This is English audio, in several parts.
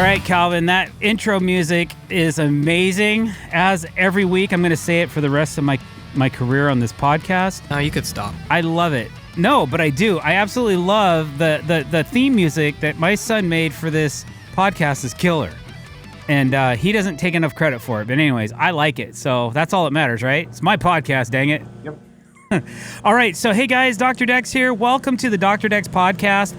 right, Calvin, that intro music is amazing. As every week, I'm going to say it for the rest of my career on this podcast. No, you could stop. I love it. No, but I do. I absolutely love the theme music that my son made for this podcast is killer. And he doesn't take enough credit for it. But anyways, I like it. So that's all that matters, right? It's my podcast, dang it. Yep. All right. So, hey, guys, Dr. Dex here. Welcome to the Dr. Dex podcast.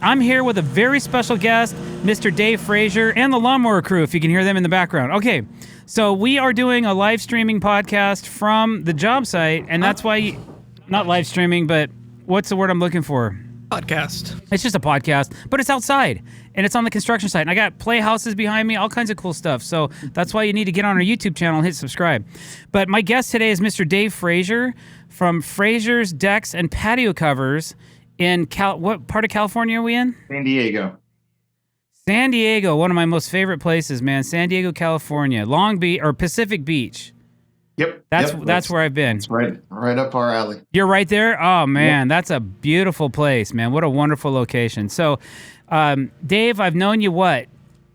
I'm here with a very special guest, Mr. Dave Fraser, and the Lawnmower Crew, if you can hear them in the background. Okay, so we are doing a live streaming podcast from the job site, and that's why, not live streaming, but what's the word I'm looking for? Podcast. It's just a podcast, but it's outside, and it's on the construction site, and I got playhouses behind me, all kinds of cool stuff, so that's why you need to get on our YouTube channel and hit subscribe. But my guest today is Mr. Dave Fraser from Fraser's Decks and Patio Covers in what part of California are we in? San Diego. San Diego, one of my most favorite places, man. San Diego, California. Long Beach or Pacific Beach. Yep. That's where I've been. It's right up our alley. You're right there? Oh, man, Yep. That's a beautiful place, man. What a wonderful location. So, Dave, I've known you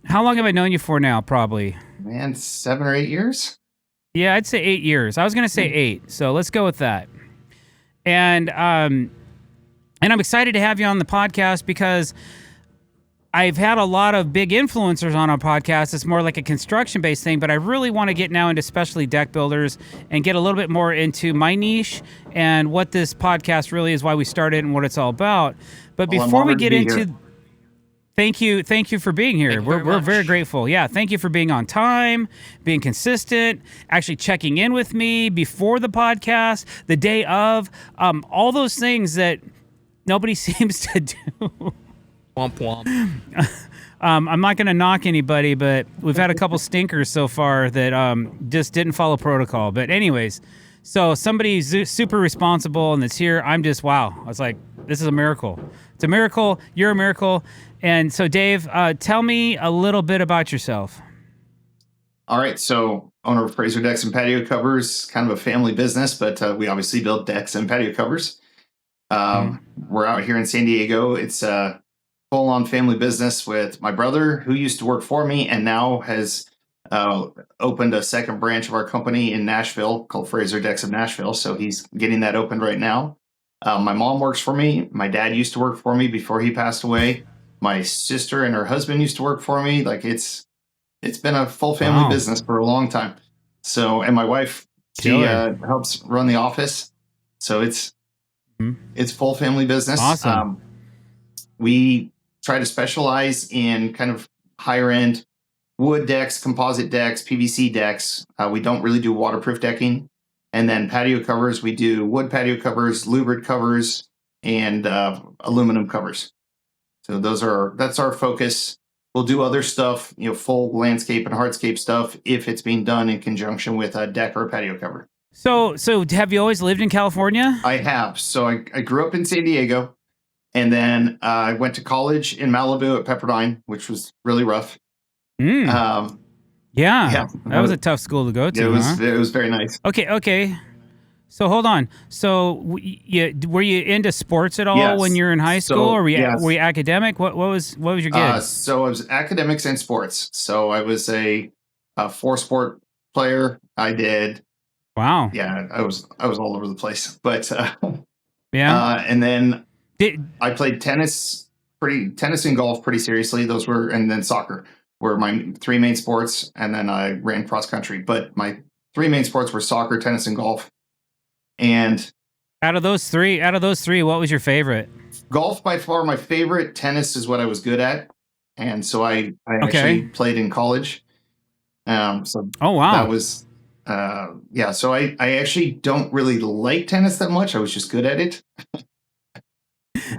how long have I known you for now, probably? Man, 7 or 8 years? Yeah, I'd say 8 years. I was going to say 8, so let's go with that. And I'm excited to have you on the podcast because I've had a lot of big influencers on our podcast. It's more like a construction-based thing, but I really want to get now into specialty deck builders and get a little bit more into my niche and what this podcast really is, why we started and what it's all about. But Well, before I'm we honored get to be into... here. Thank you for being here. We're very grateful. Yeah, thank you for being on time, being consistent, actually checking in with me before the podcast, the day of, all those things that nobody seems to do. Womp womp. I'm not going to knock anybody, but we've had a couple stinkers so far that just didn't follow protocol. But anyways, so somebody super responsible and that's here. I'm just, wow. I was like, this is a miracle. It's a miracle. You're a miracle. And so, Dave, tell me a little bit about yourself. All right. So, owner of Fraser Decks and Patio Covers, kind of a family business, but we obviously build decks and patio covers. We're out here in San Diego. It's a full-on family business with my brother, who used to work for me and now has opened a second branch of our company in Nashville called Fraser Decks of Nashville. So he's getting that opened right now. My mom works for me. My dad used to work for me before he passed away. My sister and her husband used to work for me. Like it's been a full family business for a long time. So, and my wife, she helps run the office. So it's full family business. Awesome. We try to specialize in kind of higher end wood decks, composite decks, PVC decks. We don't really do waterproof decking. And then patio covers, we do wood patio covers, louvered covers, and aluminum covers. So that's our focus. We'll do other stuff, full landscape and hardscape stuff if it's being done in conjunction with a deck or a patio cover. So have you always lived in California? I have. So I grew up in San Diego, and then I went to college in Malibu at Pepperdine, which was really rough. Yeah, that was a tough school to go to. It was very nice. Okay. So hold on. So were you into sports at all Yes. when you were in high school, or were you academic? What was your gig? So I was academics and sports. So I was a 4-sport player. I did. Wow. Yeah, I was all over the place. But and then I played tennis and golf pretty seriously. And then soccer were my 3 main sports. And then I ran cross country. But my 3 main sports were soccer, tennis, and golf. And out of those three, what was your favorite? Golf by far my favorite. Tennis is what I was good at, and so I actually played in college. So oh wow, that was So I actually don't really like tennis that much. I was just good at it.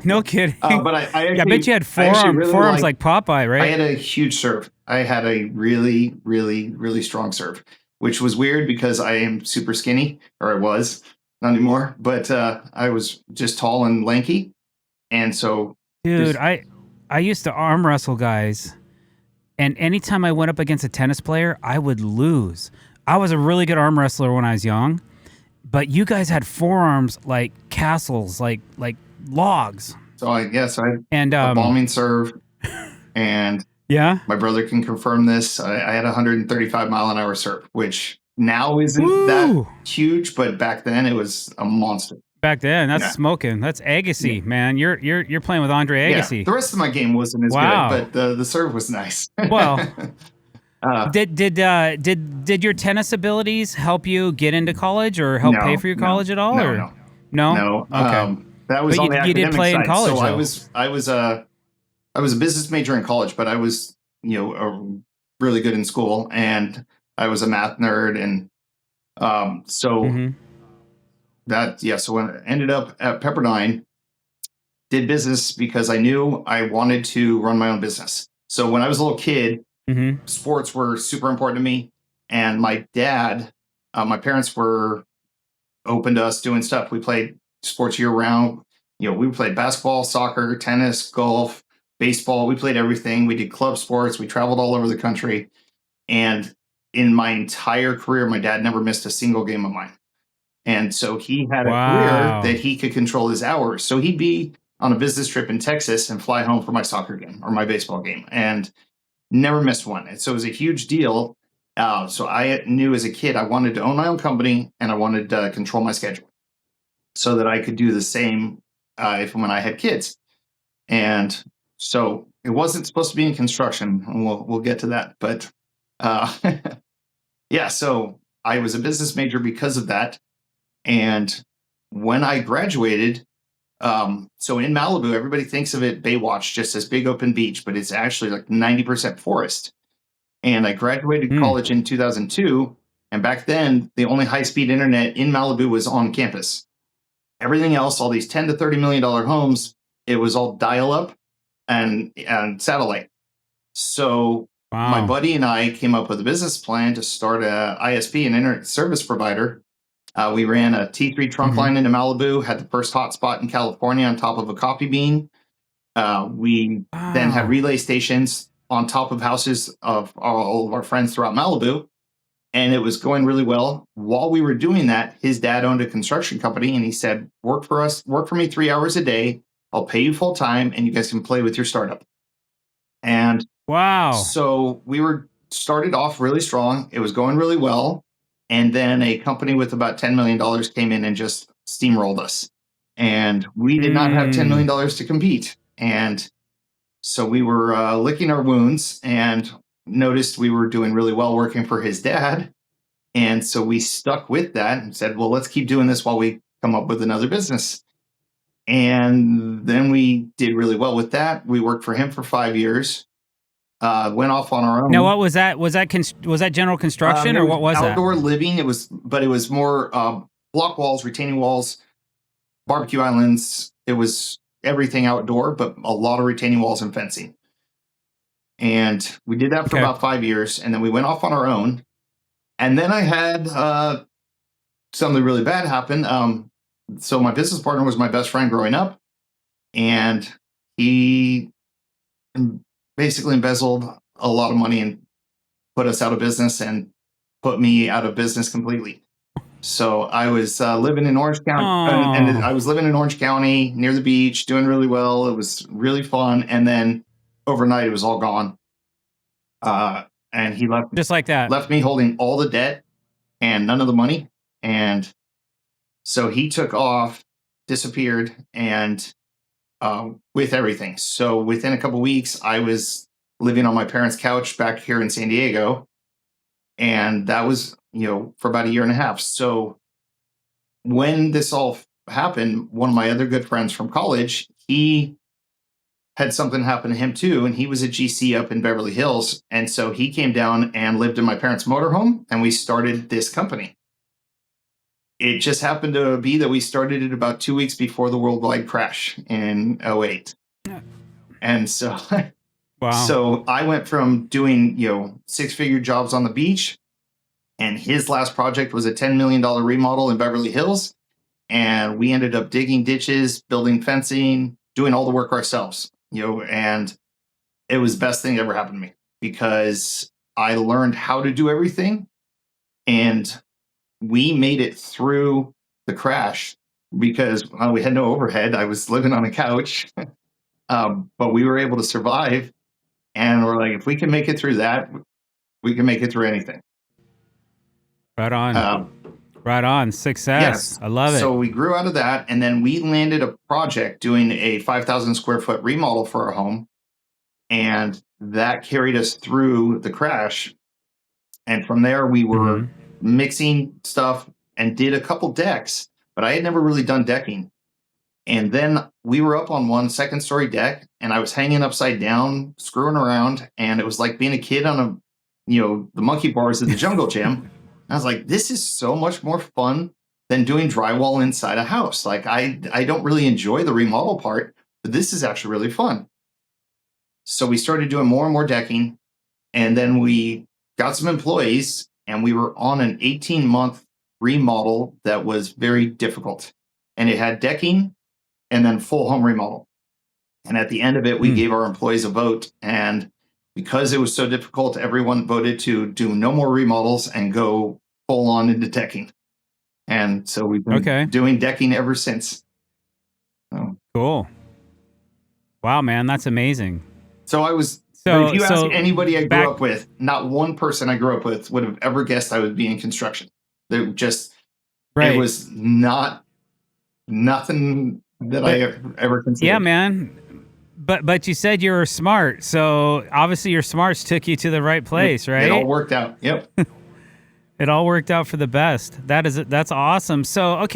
No kidding. But I bet you had forearms like Popeye, right? I had a huge serve. I had a really, really, really strong serve, which was weird because I am super skinny, or I was. Not anymore, but I was just tall and lanky, and so dude, I used to arm wrestle guys, and anytime I went up against a tennis player, I would lose. I was a really good arm wrestler when I was young, but you guys had forearms like castles, like logs. So I had a bombing serve, and Yeah. My brother can confirm this. I had a 135 mile an hour serve, which now isn't that Woo! huge, but back then it was a monster. Back then, that's Yeah. smoking. That's Yeah. Agassi, man. You're playing with Andre Yeah. Agassi. The rest of my game wasn't as good, Wow. but the serve was nice. Well, uh, did your tennis abilities help you get into college or help pay no, for your no, college at all? no, Or no, no? no. Okay. That was But on the you did academic play in side. college So though. I was a business major in college, but I was, really good in school, and I was a math nerd, and so Mm-hmm. so when I ended up at Pepperdine, did business because I knew I wanted to run my own business. So when I was a little kid, Mm-hmm. sports were super important to me, and my parents were open to us doing stuff. We played sports year round. We played basketball, soccer, tennis, golf, baseball. We played everything. We did club sports. We traveled all over the country. And in my entire career, my dad never missed a single game of mine. And so he had a career Wow. that he could control his hours. So he'd be on a business trip in Texas and fly home for my soccer game or my baseball game and never missed one. And so it was a huge deal. So I knew as a kid, I wanted to own my own company and I wanted to control my schedule so that I could do the same if when I had kids. And so it wasn't supposed to be in construction, and we'll get to that. But uh, yeah, so I was a business major because of that. And when I graduated, so in Malibu, everybody thinks of it Baywatch, just as big open beach, but it's actually like 90% forest. And I graduated Hmm. college in 2002. And back then, the only high speed internet in Malibu was on campus. Everything else, all these $10 to $30 million homes, it was all dial up and satellite. So my Wow. buddy and I came up with a business plan to start a ISP, an internet service provider. We ran a T3 trunk Mm-hmm. line into Malibu, had the first hotspot in California on top of a coffee bean. We then had Wow. relay stations on top of houses of all of our friends throughout Malibu. And it was going really well. While we were doing that, his dad owned a construction company and he said, work for me 3 hours a day. I'll pay you full time and you guys can play with your startup. And Wow. so we were started off really strong. It was going really well. And then a company with about $10 million came in and just steamrolled us. And we did not have $10 Mm. million to compete. And so we were licking our wounds and noticed we were doing really well working for his dad. And so we stuck with that and said, well, let's keep doing this while we come up with another business. And then we did really well with that. We worked for him for 5 years, went off on our Now, own. what was that? Was that general construction It or was what was that? outdoor living. It was more block walls, retaining walls, barbecue islands. It was everything outdoor, but a lot of retaining walls and fencing. And we did that for Okay. about 5 years. And then we went off on our own. And then I had something really bad happen. So my business partner was my best friend growing up, and he basically embezzled a lot of money and put us out of business and put me out of business completely. So I was living in Orange County, and I Oh. was living in Orange County near the beach, doing really well. It was really fun, and then overnight it was all gone. And he Just like that. left me holding all the debt and none of the money, and so he took off, disappeared, and with everything. So within a couple weeks, I was living on my parents' couch back here in San Diego, and that was for about a year and a half. So when this all happened, one of my other good friends from college, he had something happen to him too, and he was a GC up in Beverly Hills, and so he came down and lived in my parents' motorhome, and we started this company. It just happened to be that we started it about 2 weeks before the worldwide crash in '08. And so Wow. so I went from doing, six-figure jobs on the beach, and his last project was a $10 million remodel in Beverly Hills. And we ended up digging ditches, building fencing, doing all the work ourselves, and it was the best thing that ever happened to me because I learned how to do everything, and we made it through the crash because we had no overhead. I was living on a couch, but we were able to survive. And we're like, if we can make it through that, we can make it through anything. Right on. Right on. Success. Yes. I love it. So we grew out of that, and then we landed a project doing a 5,000 square foot remodel for our home. And that carried us through the crash. And from there, we were mixing stuff and did a couple decks, but I had never really done decking. And then we were up on one second story deck, and I was hanging upside down, screwing around, and it was like being a kid on the monkey bars at the jungle gym. I was like, this is so much more fun than doing drywall inside a house. Like I don't really enjoy the remodel part, but this is actually really fun. So we started doing more and more decking, and then we got some employees, and we were on an 18-month remodel that was very difficult. And it had decking and then full home remodel. And at the end of it, we gave our employees a vote. And because it was so difficult, everyone voted to do no more remodels and go full on into decking. And so we've been doing decking ever since. So. Cool. Wow, man, that's amazing. So if you ask anybody I grew up with, not one person I grew up with would have ever guessed I would be in construction. It was nothing that I ever considered. Yeah, man. But you said you were smart, so obviously your smarts took you to the right place, right? It all worked out. Yep. It all worked out for the best. That's awesome. So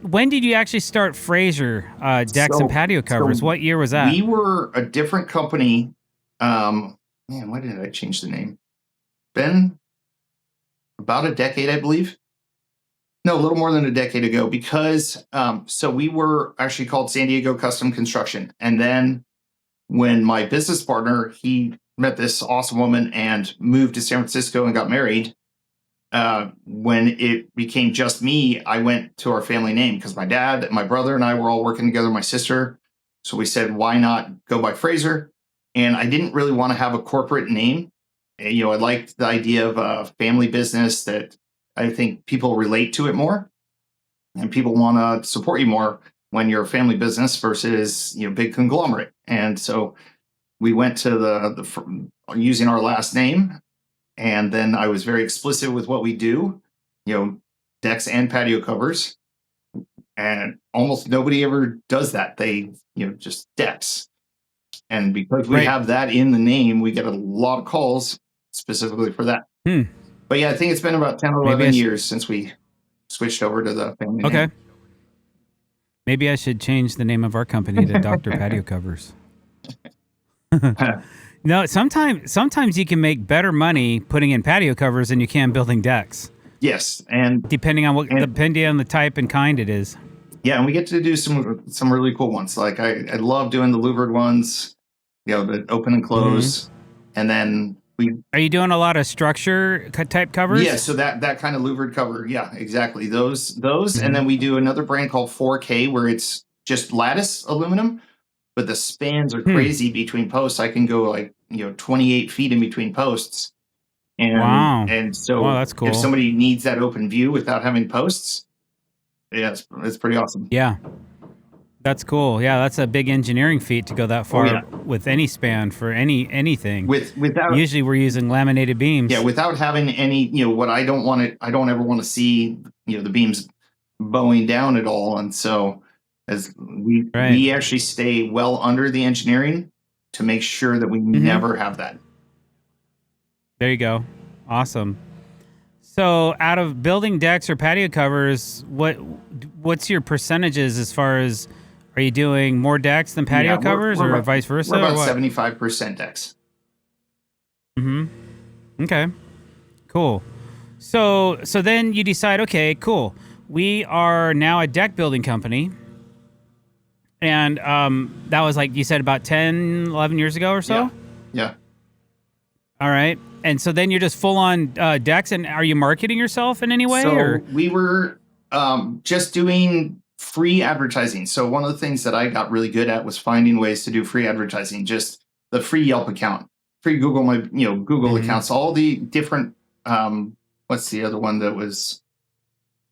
when did you actually start Fraser decks and patio covers? What year was that? We were a different company. Why did I change the name? Been about a decade, I believe. No, a little more than a decade ago, because so we were actually called San Diego Custom Construction. And then when my business partner, he met this awesome woman and moved to San Francisco and got married. When it became just me, I went to our family name because my dad, my brother, and I were all working together, my sister. So we said, why not go by Fraser? And I didn't really want to have a corporate name. I liked the idea of a family business that I think people relate to it more, and people want to support you more when you're a family business versus big conglomerate. And so we went to the using our last name, and then I was very explicit with what we do, decks and patio covers, and almost nobody ever does that. They just decks, and because we have that in the name, we get a lot of calls specifically for that. But yeah, I think it's been about 10 or 11 years since we switched over to the family name. Maybe I should change the name of our company to Dr. Patio Covers. No, sometimes you can make better money putting in patio covers than you can building decks. Yes, and depending on the type and kind it is. Yeah, and we get to do some really cool ones. Like I love doing the louvered ones, the open and close, and then Are you doing a lot of structure type covers? Yeah, so that kind of louvered cover. Yeah, exactly. Those, and then we do another brand called 4K where it's just lattice aluminum, but the spans are crazy between posts. I can go 28 feet in between posts. And and so that's cool. If somebody needs that open view without having posts, yeah, it's pretty awesome. Yeah. That's cool. Yeah, that's a big engineering feat to go that far with any span for anything. Without usually we're using laminated beams. Yeah, without having any, what I don't ever want to see, the beams bowing down at all. And so as we actually stay well under the engineering to make sure that we never have that. There you go. Awesome. So out of building decks or patio covers, what's your percentages as far as, are you doing more decks than patio covers or vice versa? We're about 75% decks. Okay. Cool. So then you decide, okay, cool. We are now a deck building company. And that was like you said about 10, 11 years ago or so? Yeah. All right. And so then you're just full on decks, and are you marketing yourself in any way? So we were just doing free advertising. So one of the things that I got really good at was finding ways to do free advertising, just the free Yelp account, free Google, Google accounts, all the different, what's the other one that was,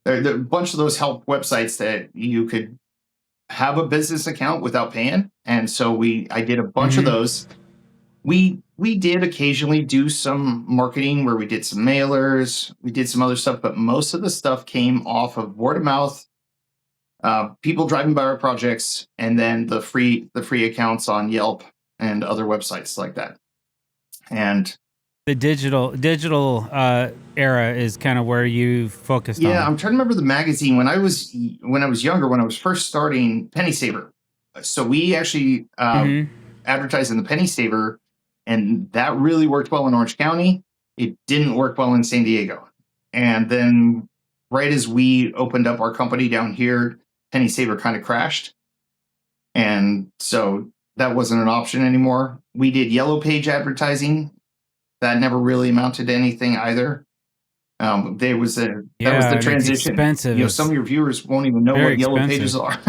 there a bunch of those help websites that you could have a business account without paying, and so I did a bunch of those. We did occasionally do some marketing where we did some mailers, we did some other stuff, but most of the stuff came off of word of mouth, people driving by our projects, and then the free accounts on Yelp and other websites like that. And the digital era is kind of where you focused on. Yeah, I'm trying to remember the magazine when I was younger, when I was first starting Penny Saver. So we actually advertised in the Penny Saver, and that really worked well in Orange County. It didn't work well in San Diego. And then right as we opened up our company down here, Penny Saver kind of crashed. And so that wasn't an option anymore. We did Yellow Page advertising. That never really amounted to anything either. That was the transition. It's expensive. Some of your viewers won't even know what Yellow Pages are.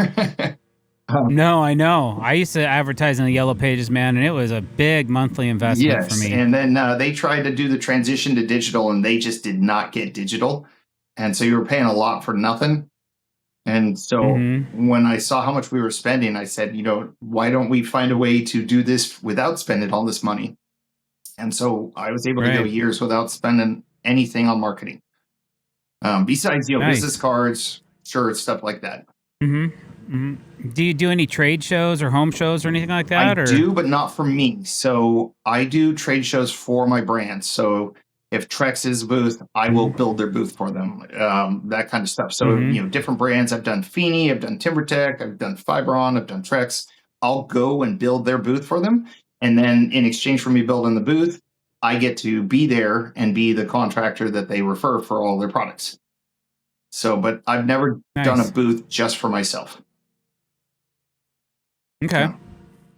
No, I know. I used to advertise in the Yellow Pages, man, and it was a big monthly investment for me. And then they tried to do the transition to digital, and they just did not get digital. And so you were paying a lot for nothing. And so when I saw how much we were spending, I said, why don't we find a way to do this without spending all this money? And so I was able to go years without spending anything on marketing. Besides, business cards, shirts, stuff like that. Do you do any trade shows or home shows or anything like that? I do, but not for me. So I do trade shows for my brand. So if Trex is a booth, I will build their booth for them. That kind of stuff. So, different brands. I've done Feeney, I've done TimberTech, I've done Fibron, I've done Trex. I'll go and build their booth for them. And then in exchange for me building the booth, I get to be there and be the contractor that they refer for all their products. So, but I've never done a booth just for myself. Okay. Yeah.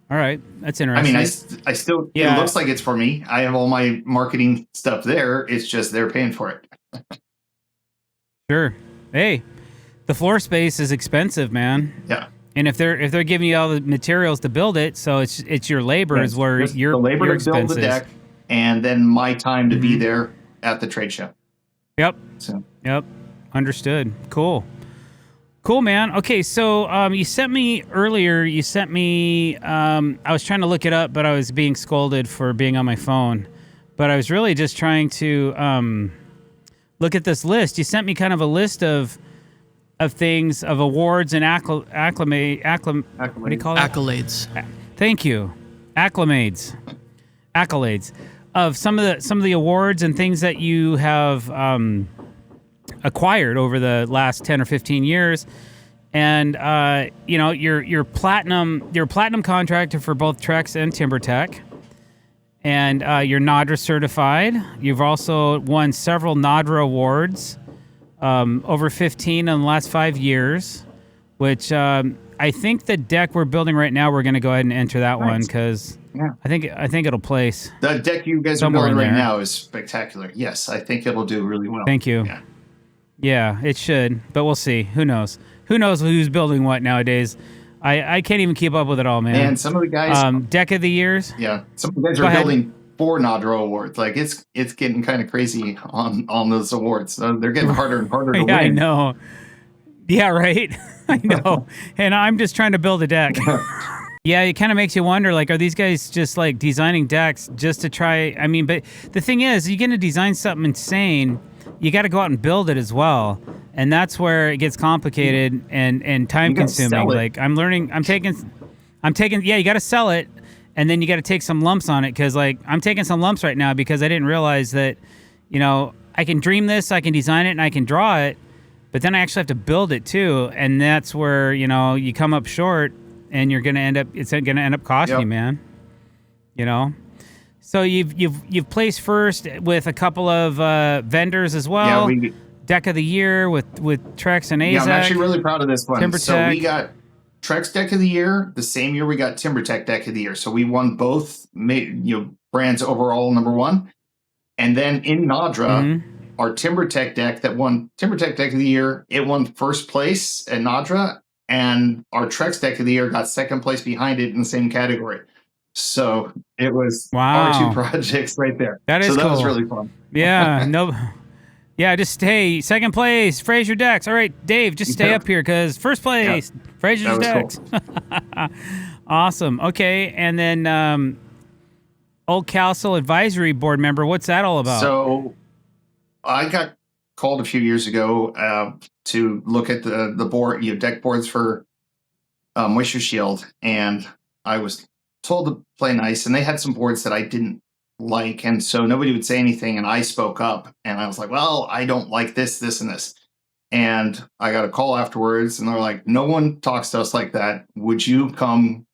All right. That's interesting. I mean, I still, it looks like it's for me. I have all my marketing stuff there. It's just they're paying for it. Sure. Hey, the floor space is expensive, man. Yeah. And if they're giving you all the materials to build it, so it's your labor is where your the labor your to build the deck, and then my time to be there at the trade show. Yep. So. Yep. Understood. Cool, man. Okay, so you sent me earlier. I was trying to look it up, but I was being scolded for being on my phone. But I was really just trying to look at this list. You sent me kind of a list of things, of awards and what do you call it? Accolades. Thank you. Accolades of some of the awards and things that you have acquired over the last 10 or 15 years. And you're platinum contractor for both Trex and TimberTech. And you're NADRA certified. You've also won several NADRA awards, over 15 in the last 5 years, which I think the deck we're building right now, we're going to go ahead and enter that one because I think it'll place. The deck you guys are building right now is spectacular. Yes, I think it'll do really well. Thank you. Yeah, it should, but we'll see. Who knows? Who knows who's building what nowadays? I can't even keep up with it all, man. And some of the guys, deck of the years. Yeah, some of the guys are building 4 NADRA awards. Like it's getting kind of crazy on those awards. They're getting harder and harder to win. I know. Yeah, right. I know. And I'm just trying to build a deck. Yeah, it kind of makes you wonder, like, are these guys just like designing decks just to try? I mean, but the thing is, you're going to design something insane, you got to go out and build it as well. And that's where it gets complicated and time consuming. Like I'm taking, yeah, you got to sell it. And then you got to take some lumps on it. Cause like I'm taking some lumps right now because I didn't realize that, I can dream this, I can design it and I can draw it, but then I actually have to build it too. And that's where, you come up short and it's going to end up costing you, man. So you've placed first with a couple of vendors as well. Yeah, Deck of the Year with Trex and AZEK. Yeah, I'm actually really proud of this one. TimberTech. So we got Trex Deck of the Year. The same year we got TimberTech Deck of the Year. So we won both brands overall #1. And then in NADRA, our TimberTech deck that won TimberTech Deck of the Year, it won first place at NADRA. And our Trex Deck of the Year got second place behind it in the same category. So it was our 2 projects right there. That is cool. That was really fun. Yeah, Yeah, just stay second place, Fraser Decks. All right, Dave, just stay up here because first place, Fraser's Decks. Cool. Awesome. Okay, and then Old Castle Advisory Board member. What's that all about? So I got called a few years ago to look at the board, deck boards for Moisture Shield, and I was told to play nice, and they had some boards that I didn't like, and so nobody would say anything, and I spoke up, and I was like, well, I don't like this, and this. And I got a call afterwards, and they're like, no one talks to us like that. Would you come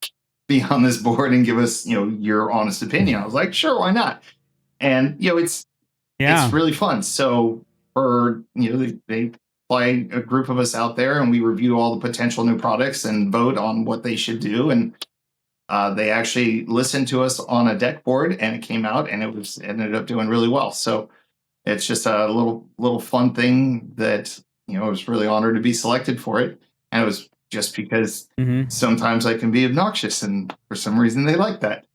be on this board and give us, your honest opinion? I was like, sure, why not? And, it's really fun. So they fly a group of us out there, and we review all the potential new products and vote on what they should do. And they actually listened to us on a deck board, and it came out, and it ended up doing really well. So it's just a little fun thing that, I was really honored to be selected for it. And it was just because sometimes I can be obnoxious, and for some reason they like that.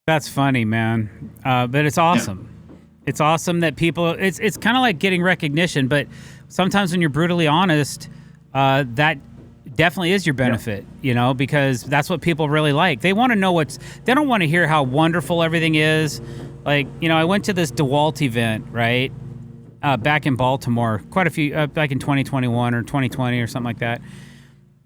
That's funny, man. But it's awesome. Yeah. It's awesome that people, it's kind of like getting recognition, but sometimes when you're brutally honest, that definitely is your benefit, because that's what people really like. They want to know they don't want to hear how wonderful everything is. Like, I went to this DeWalt event, right? Back in Baltimore, quite a few, back in 2021 or 2020 or something like that.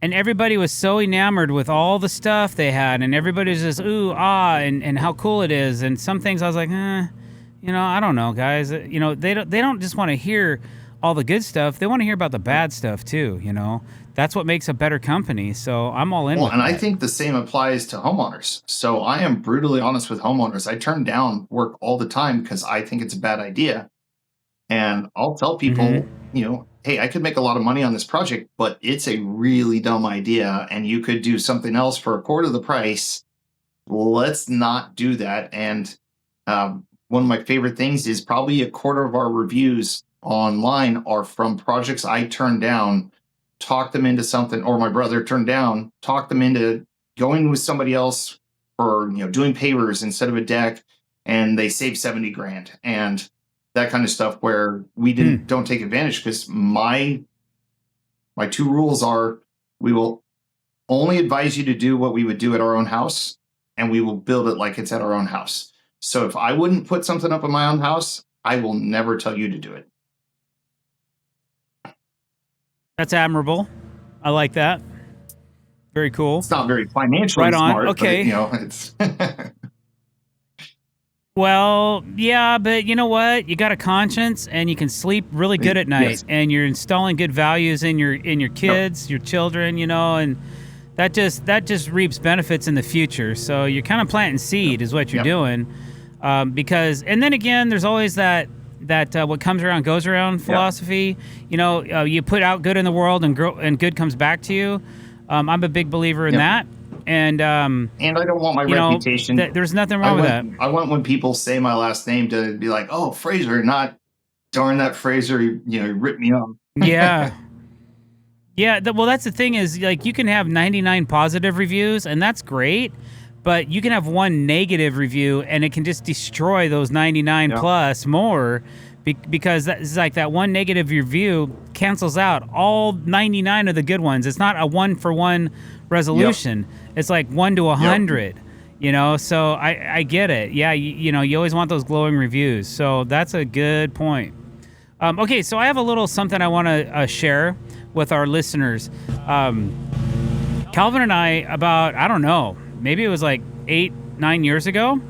And everybody was so enamored with all the stuff they had, and everybody was just, ooh, and how cool it is. And some things I was like, I don't know, guys. They don't just want to hear all the good stuff. They want to hear about the bad stuff too, That's what makes a better company. So I'm all in with that. I think the same applies to homeowners. So I am brutally honest with homeowners. I turn down work all the time because I think it's a bad idea. And I'll tell people, hey, I could make a lot of money on this project, but it's a really dumb idea, and you could do something else for a quarter of the price. Let's not do that. And one of my favorite things is probably a quarter of our reviews online are from projects I turned down, talked them into something, or my brother turned down, talked them into going with somebody else for, doing pavers instead of a deck, and they saved $70,000 and that kind of stuff, where we don't take advantage, because my two rules are: we will only advise you to do what we would do at our own house, and we will build it like it's at our own house. So if I wouldn't put something up in my own house, I will never tell you to do it. That's admirable. I like that. Very cool. It's not very financially smart. Okay. But, it's Well, yeah, but you know what? You got a conscience, and you can sleep really good at night, and you're installing good values in your kids, your children, and that just reaps benefits in the future. So you're kind of planting seed is what you're doing, because, and then again, there's always that what comes around goes around philosophy. You put out good in the world, and good comes back to you. I'm a big believer in that. And I don't want my reputation. There's nothing wrong with that. I want when people say my last name to be like, "Oh, Fraser," not "Darn that Fraser," you ripped me off. Yeah. Yeah. Well, that's the thing is, like, you can have 99 positive reviews, and that's great, but you can have one negative review, and it can just destroy those 99 plus more, because it's like that one negative review cancels out all 99 of the good ones. It's not a 1-for-1 resolution. It's like 1 to 100. So I get it. Yeah, you always want those glowing reviews. So that's a good point. Okay, so I have a little something I want to share with our listeners. Calvin and I, about, I don't know, maybe it was like 8-9 years ago,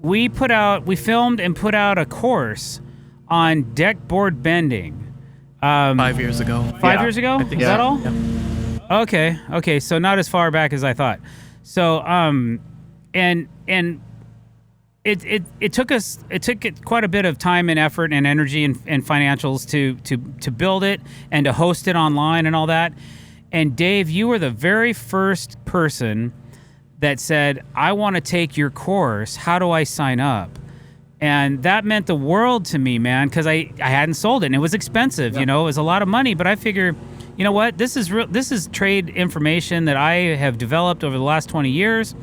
we filmed and put out a course on deck board bending. 5 years ago. 5 years ago? I think Is that all? Yeah. Okay, so not as far back as I thought. So, and it took quite a bit of time and effort and energy and financials to build it and to host it online and all that. And Dave, you were the very first person that said, "I want to take your course. How do I sign up?" And that meant the world to me, man, because I hadn't sold it, and it was expensive. It was a lot of money, but I figure, you know what? This is trade information that I have developed over the last 20 years,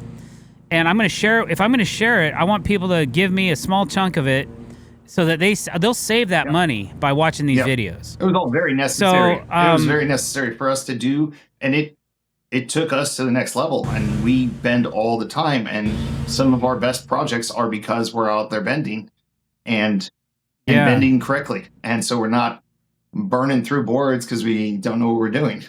and I'm going to share it. If I'm going to share it, I want people to give me a small chunk of it, so that they'll save that money by watching these videos. It was all very necessary. So, it was very necessary for us to do, and it took us to the next level. And we bend all the time, and some of our best projects are because we're out there bending and bending correctly, and so we're not burning through boards because we don't know what we're doing.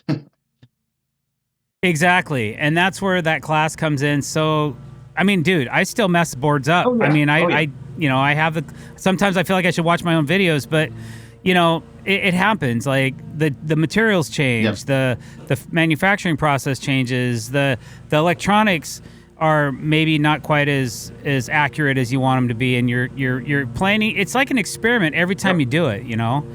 Exactly, and that's where that class comes in. So, I mean, dude, I still mess boards up. Oh, yeah. I mean, Oh, yeah. I you know, I have sometimes I feel like I should watch my own videos, but you know, it happens. Like the materials change, the manufacturing process changes, the electronics are maybe not quite as accurate as you want them to be, and you're planning. It's like an experiment every time you do it, you know.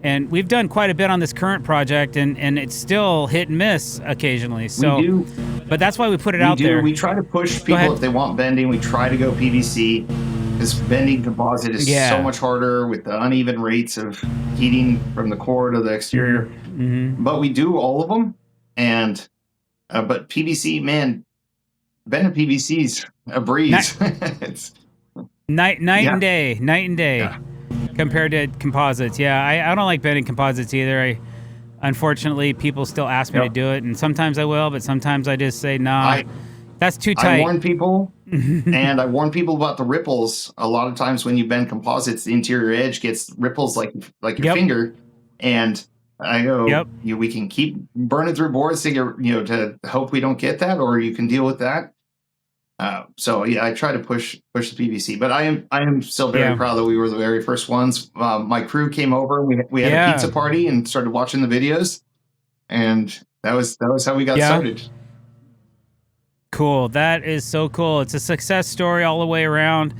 And we've done quite a bit on this current project, and it's still hit and miss occasionally. So, We do. But that's why we put it out there. We try to push people if they want bending. We try to go PVC because bending composite is so much harder with the uneven rates of heating from the core to the exterior. Mm-hmm. But we do all of them, and but PVC, man, bending PVC's a breeze. It's night and day. Yeah. Compared to composites. Yeah, I don't like bending composites either. Unfortunately, people still ask me to do it, and sometimes I will, but sometimes I just say, nah, that's too tight. I warn people, and I warn people about the ripples. A lot of times when you bend composites, the interior edge gets ripples like your finger, and I go, we can keep burning through boards to get, to hope we don't get that, or you can deal with that. So yeah, I try to push the PVC, but I am still very proud that we were the very first ones. My crew came over, we had a pizza party and started watching the videos, and that was how we got started. Cool. That is so cool. It's a success story all the way around.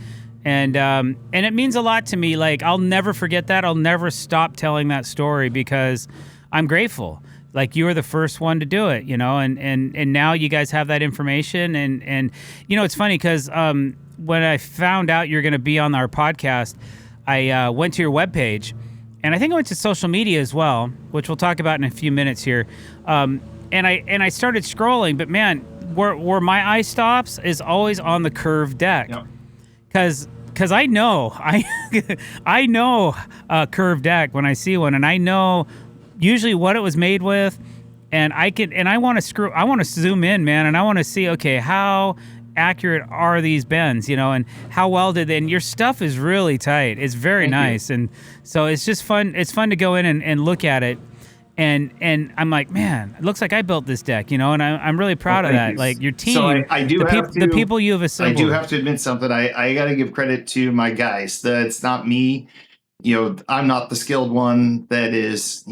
And it means a lot to me. Like, I'll never forget that. I'll never stop telling that story because I'm grateful. Like, you were the first one to do it, and now you guys have that information. And it's funny because when I found out you're going to be on our podcast, I went to your webpage, and I think I went to social media as well, which we'll talk about in a few minutes here. And I started scrolling, but man, where my eye stops is always on the curved deck. Because I know I know a curved deck when I see one, and I know usually what it was made with, and I want to zoom in, man, and I want to see, okay, how accurate are these bends, and how well did they, and your stuff is really tight. It's very nice. And so it's just fun. It's fun to go in and look at it. And I'm like, man, it looks like I built this deck, and I'm really proud of that. Like, your team, so I do the people you have assembled. I do have to admit something. I got to give credit to my guys. It's not me. I'm not the skilled one that is,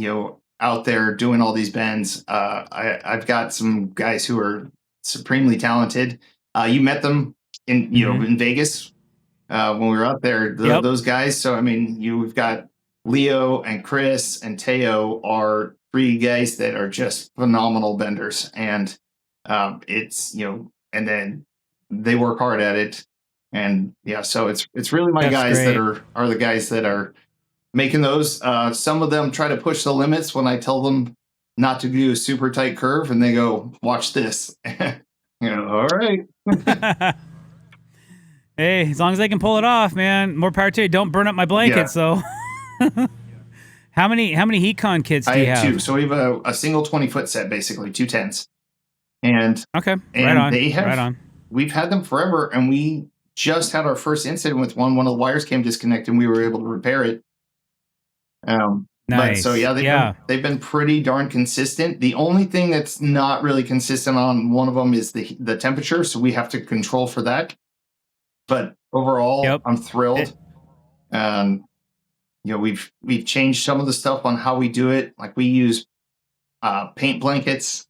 out there doing all these bends. I've got some guys who are supremely talented. You met them in, in Vegas when we were out there. Those guys. So I mean, we've got Leo and Chris and Teo are three guys that are just phenomenal benders, and it's and then they work hard at it, and so it's really my guys that are the guys that are making those. Some of them try to push the limits when I tell them not to do a super tight curve, and they go, "Watch this." All right. Hey, as long as they can pull it off, man, more power to you. Don't burn up my blankets, though. How many HeatCon kits do you have? I have two. So we have a single 20-foot set, basically 2 10s. And okay, right on. Right on. We've had them forever, and we just had our first incident with one. One of the wires came disconnected, and we were able to repair it. Nice. But so they've been pretty darn consistent. The only thing that's not really consistent on one of them is the temperature, so we have to control for that. But overall, I'm thrilled. We've changed some of the stuff on how we do it. Like, we use paint blankets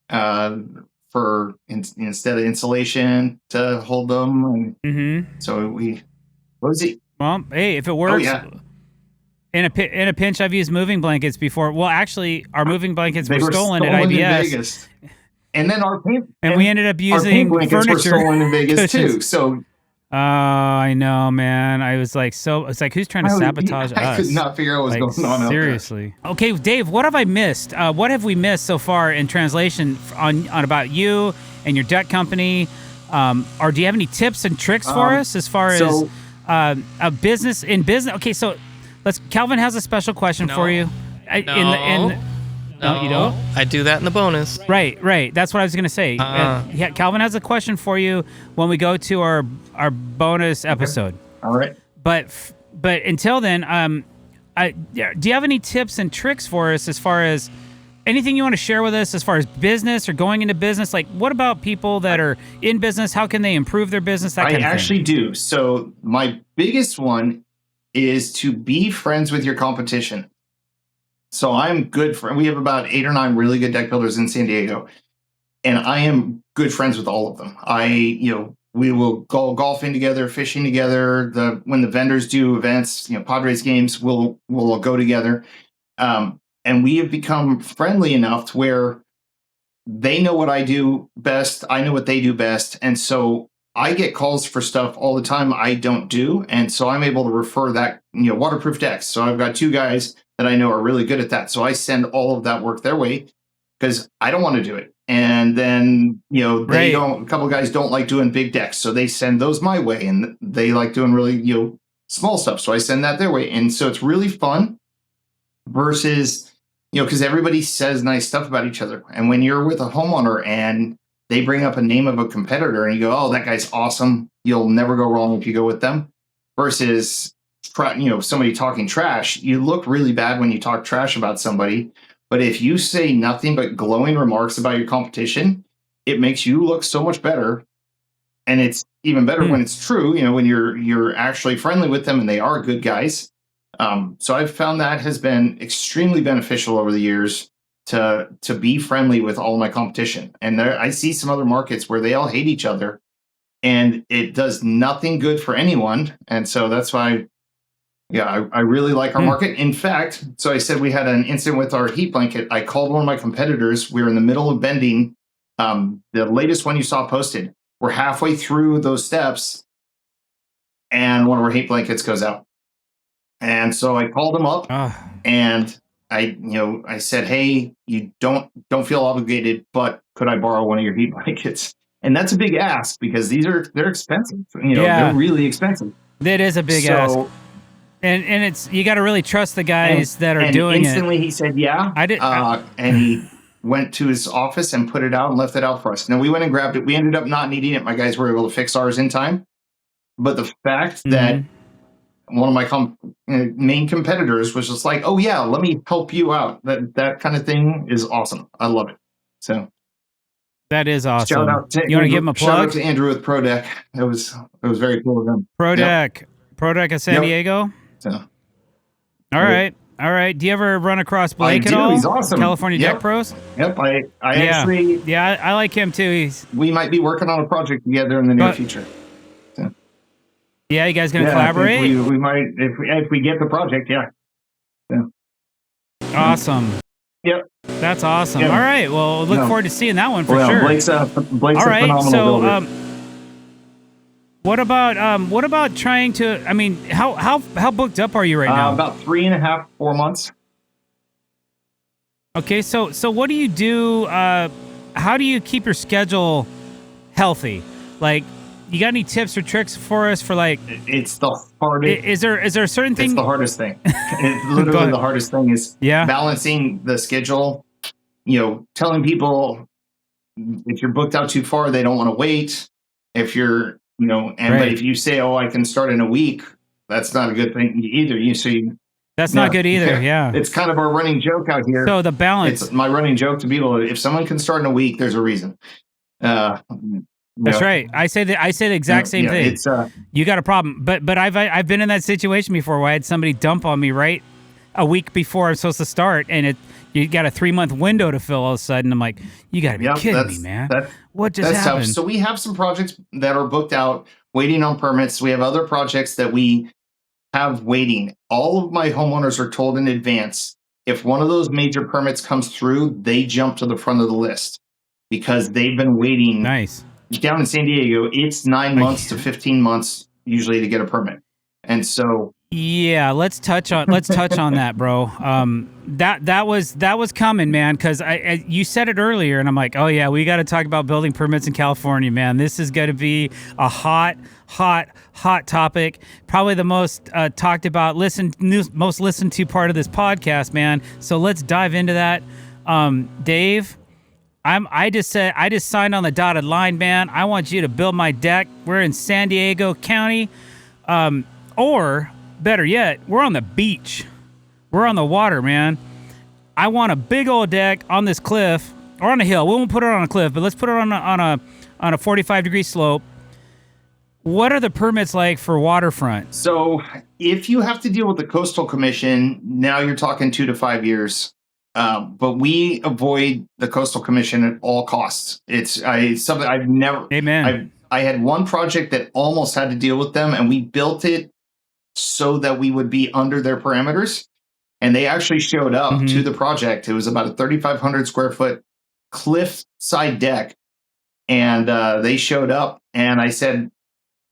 for instead of insulation to hold them. And so what was it? Well, hey, if it works. In a pinch, I've used moving blankets before. Well, actually, our moving blankets were stolen at IBS. In Vegas. And then we ended up using our paint blankets were stolen in Vegas too. So. I know, man. I was like, it's like, who's trying to sabotage us? I could not figure out what was going on. Seriously. Okay, Dave, what have I missed? What have we missed so far in translation on about you and your deck company? Or do you have any tips and tricks for us as far as a business in business. Okay, so Calvin has a special question for you. No, you don't? I do that in the bonus. Right. That's what I was going to say. Yeah, Calvin has a question for you when we go to our bonus episode. All right. But until then, do you have any tips and tricks for us as far as anything you want to share with us as far as business or going into business? Like, what about people that are in business? How can they improve their business? That kind of thing. I actually do. So my biggest one is to be friends with your competition. So I'm good for, we have about 8 or 9 really good deck builders in San Diego, and I am good friends with all of them. We will go golfing together, fishing together. When the vendors do events, Padres games, we'll go together. And we have become friendly enough to where they know what I do best. I know what they do best. And so I get calls for stuff all the time I don't do. And so I'm able to refer that, waterproof decks. So I've got 2 guys that I know are really good at that. So I send all of that work their way because I don't want to do it. And then, they don't, a couple of guys don't like doing big decks. So they send those my way, and they like doing really, small stuff. So I send that their way. And so it's really fun versus, because everybody says nice stuff about each other. And when you're with a homeowner and they bring up a name of a competitor and you go, oh, that guy's awesome, you'll never go wrong if you go with them, versus somebody talking trash. You look really bad when you talk trash about somebody, but if you say nothing but glowing remarks about your competition, it makes you look so much better. And it's even better when it's true, when you're actually friendly with them and they are good guys. So I've found that has been extremely beneficial over the years to be friendly with all my competition. And I see some other markets where they all hate each other, and it does nothing good for anyone. And so that's why, I really like our market. In fact, so I said we had an incident with our heat blanket. I called one of my competitors. We were in the middle of bending. The latest one you saw posted, we're halfway through those steps, and one of our heat blankets goes out. And so I called him up and I said, hey, you don't feel obligated, but could I borrow one of your heat blankets? And that's a big ask because they're expensive. They're really expensive. That is a big ask. And it's, you got to really trust the guys that are doing it. Instantly he said, yeah. I did. And he went to his office and put it out and left it out for us. Now we went and grabbed it. We ended up not needing it. My guys were able to fix ours in time. But the fact that one of my main competitors was just like, oh yeah, let me help you out. That kind of thing is awesome. I love it. So that is awesome. Shout out to you want to give him a plug? Shout out to Andrew with Pro Deck. It was very cool of them. Pro Deck of San Diego. So, all right. Do you ever run across Blake at all? He's awesome. California Deck Pros. Yep. I actually. I like him too. We might be working on a project together in the near future. So. Yeah, you guys gonna collaborate? We might if we get the project. Yeah. Awesome. Yep. That's awesome. Yep. All right. Well, look forward to seeing that one for sure. Blake's all right. A phenomenal builder. What about trying to? I mean, how booked up are you right now? About 3.5, 4 months. Okay, so what do you do? How do you keep your schedule healthy? Like, you got any tips or tricks for us for like? It's the hardest. Is there a certain thing? It's the hardest thing. It's literally the hardest thing is balancing the schedule. Telling people if you're booked out too far, they don't want to wait. If you're but if you say, oh, I can start in a week, that's not a good thing either. That's not good either. Yeah. It's kind of our running joke out here. So the balance. It's my running joke to people. If someone can start in a week, there's a reason. That's right. I say the exact same thing. It's you got a problem, but I've been in that situation before where I had somebody dump on me right a week before I'm supposed to start, and you got a 3-month window to fill. All of a sudden, I'm like, you got to be kidding me, man. What just happened? Tough. So we have some projects that are booked out, waiting on permits. We have other projects that we have waiting. All of my homeowners are told in advance, if one of those major permits comes through, they jump to the front of the list because they've been waiting. Nice. Down in San Diego, it's 9 months to 15 months usually to get a permit. And so Yeah, let's touch on that, bro. That was coming, man. Because you said it earlier, and I'm like, oh yeah, we got to talk about building permits in California, man. This is going to be a hot topic. Probably the most talked about, most listened to part of this podcast, man. So let's dive into that. Dave, I just signed on the dotted line, man. I want you to build my deck. We're in San Diego County, or better yet, we're on the beach. We're on the water, man. I want a big old deck on this cliff or on a hill. We won't put it on a cliff, but let's put it on a 45-degree slope. What are the permits like for waterfront? So if you have to deal with the Coastal Commission, now you're talking 2 to 5 years. But we avoid the Coastal Commission at all costs. It's something I've never. Amen. I had one project that almost had to deal with them, and we built it so that we would be under their parameters. And they actually showed up to the project. It was about a 3,500 square foot cliff side deck. And they showed up, and I said,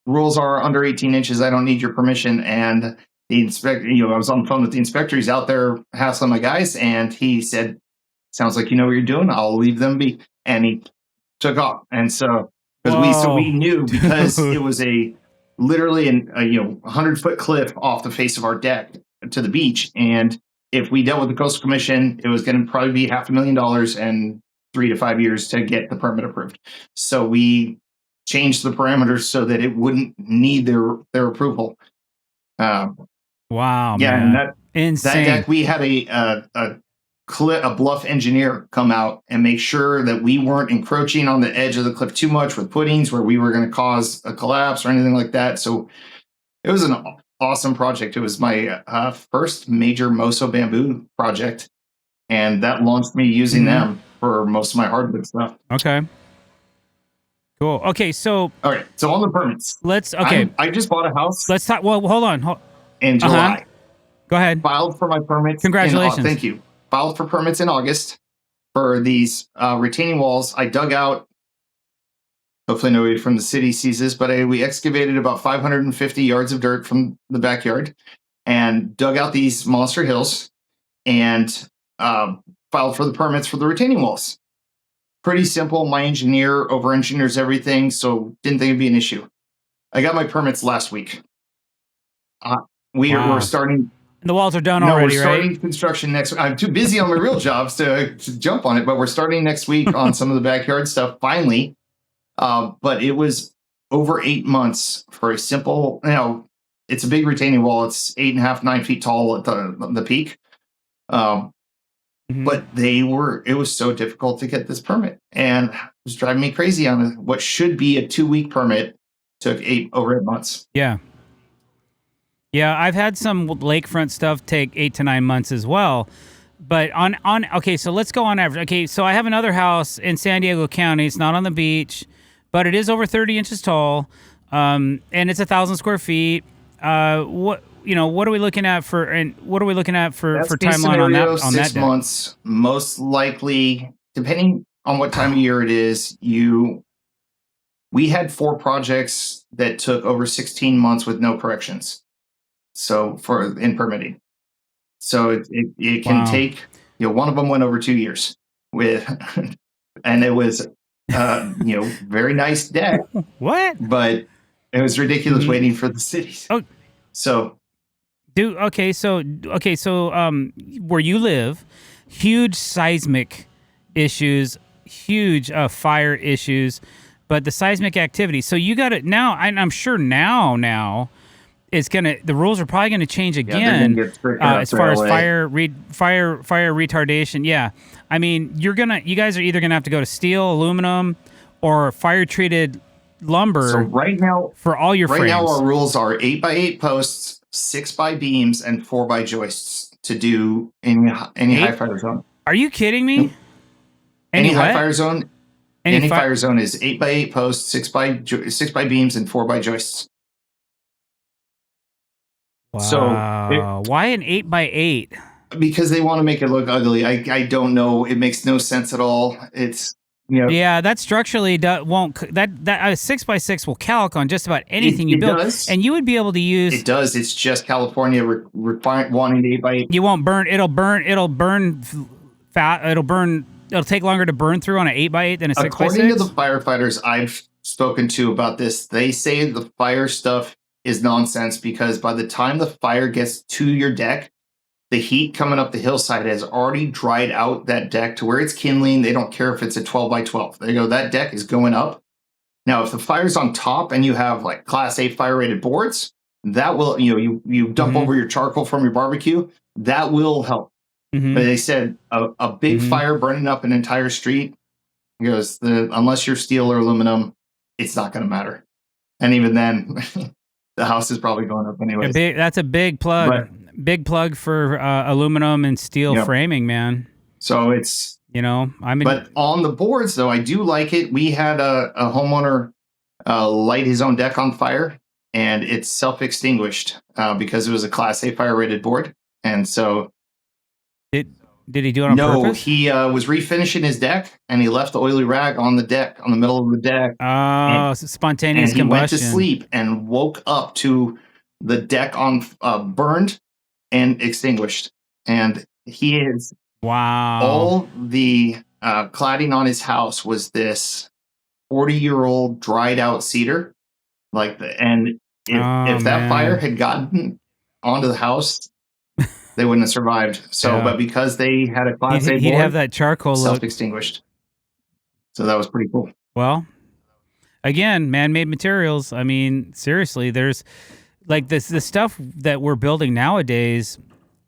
rules are under 18 inches. I don't need your permission. And the inspector, I was on the phone with the inspector. He's out there hassling my guys. And he said, sounds like you know what you're doing. I'll leave them be. And he took off. And so, we knew because it was literally a 100-foot cliff off the face of our deck to the beach. And if we dealt with the Coastal Commission, it was going to probably be $500,000 and 3 to 5 years to get the permit approved. So we changed the parameters so that it wouldn't need their approval. Wow, yeah, man. And insane. That deck, we had a bluff engineer come out and make sure that we weren't encroaching on the edge of the cliff too much with footings where we were going to cause a collapse or anything like that. So it was an awesome project. It was my first major Moso bamboo project, and that launched me using them for most of my hardwood stuff. Okay. Cool. Okay, so all right. So on the permits, I just bought a house. Let's talk. Well, hold on. In July. Go ahead. Filed for my permits. Congratulations. Thank you. Filed for permits in August for these retaining walls. I dug out. Hopefully nobody from the city sees this, but we excavated about 550 yards of dirt from the backyard and dug out these monster hills and filed for the permits for the retaining walls. Pretty simple. My engineer over-engineers everything, so didn't think it'd be an issue. I got my permits last week. We're starting. The walls are done already, we're starting construction next week. I'm too busy on my real jobs to jump on it, but we're starting next week on some of the backyard stuff, finally. But it was over 8 months for a simple, it's a big retaining wall. It's 8.5, 9 feet tall at the peak. But it was so difficult to get this permit, and it was driving me crazy on what should be a 2-week permit. Took over 8 months. Yeah. Yeah, I've had some lakefront stuff take 8 to 9 months as well. But okay, so let's go on average. Okay, so I have another house in San Diego County. It's not on the beach, but it is over 30 inches tall, and it's 1,000 square feet. What are we looking at for timeline on that? On 6 months, most likely, depending on what time of year it is. We had 4 projects that took over 16 months with no corrections. So in permitting, so it can take. One of them went over 2 years and it was very nice deck. What? But it was ridiculous waiting for the cities. Oh, so. So where you live, huge seismic issues, huge fire issues, but the seismic activity. So you got it now. I'm sure now it's the rules are probably gonna change again as far as fire retardation. Yeah, I mean you guys are either gonna have to go to steel, aluminum, or fire treated lumber. So right now, for all your frames. Right now our rules are 8x8 posts, 6x beams, and 4x joists to do any high fire zone. Are you kidding me? Any high fire zone? Any fire zone is 8x8 posts, 6x beams, and 4x joists. Wow. So why an 8x8? Because they want to make it look ugly. I don't know. It makes no sense at all. It's Yeah, that structurally won't that a 6x6 will calc on just about anything you build, and you would be able to use. It does. It's just California wanting the 8x8. You won't burn. It'll burn fat. It'll take longer to burn through on an 8x8 than a 6x6. According to the firefighters I've spoken to about this, they say the fire stuff is nonsense because by the time the fire gets to your deck, the heat coming up the hillside has already dried out that deck to where it's kindling. They don't care if it's a 12x12. They go, that deck is going up. Now, if the fire's on top and you have like Class A fire rated boards, that will, you dump over your charcoal from your barbecue, that will help. But they said a big fire burning up an entire street, goes, unless you're steel or aluminum, it's not going to matter. And even then, the house is probably going up anyway. That's a big plug. Big plug for aluminum and steel framing, man. So it's, but on the boards though, I do like it. We had a homeowner light his own deck on fire and it's self-extinguished because it was a Class A fire rated board. And so did he do it on purpose? No, he was refinishing his deck and he left the oily rag on the deck, on the middle of the deck. Oh, spontaneous and he combustion. went to sleep and woke up to the deck on burned and extinguished. And he is all the cladding on his house was this 40-year-old dried out cedar, if that fire had gotten onto the house, they wouldn't have survived. So, but because they had a Class A board, he'd have that charcoal self-extinguished. So that was pretty cool. Well, again, man-made materials. I mean, seriously, there's like the stuff that we're building nowadays.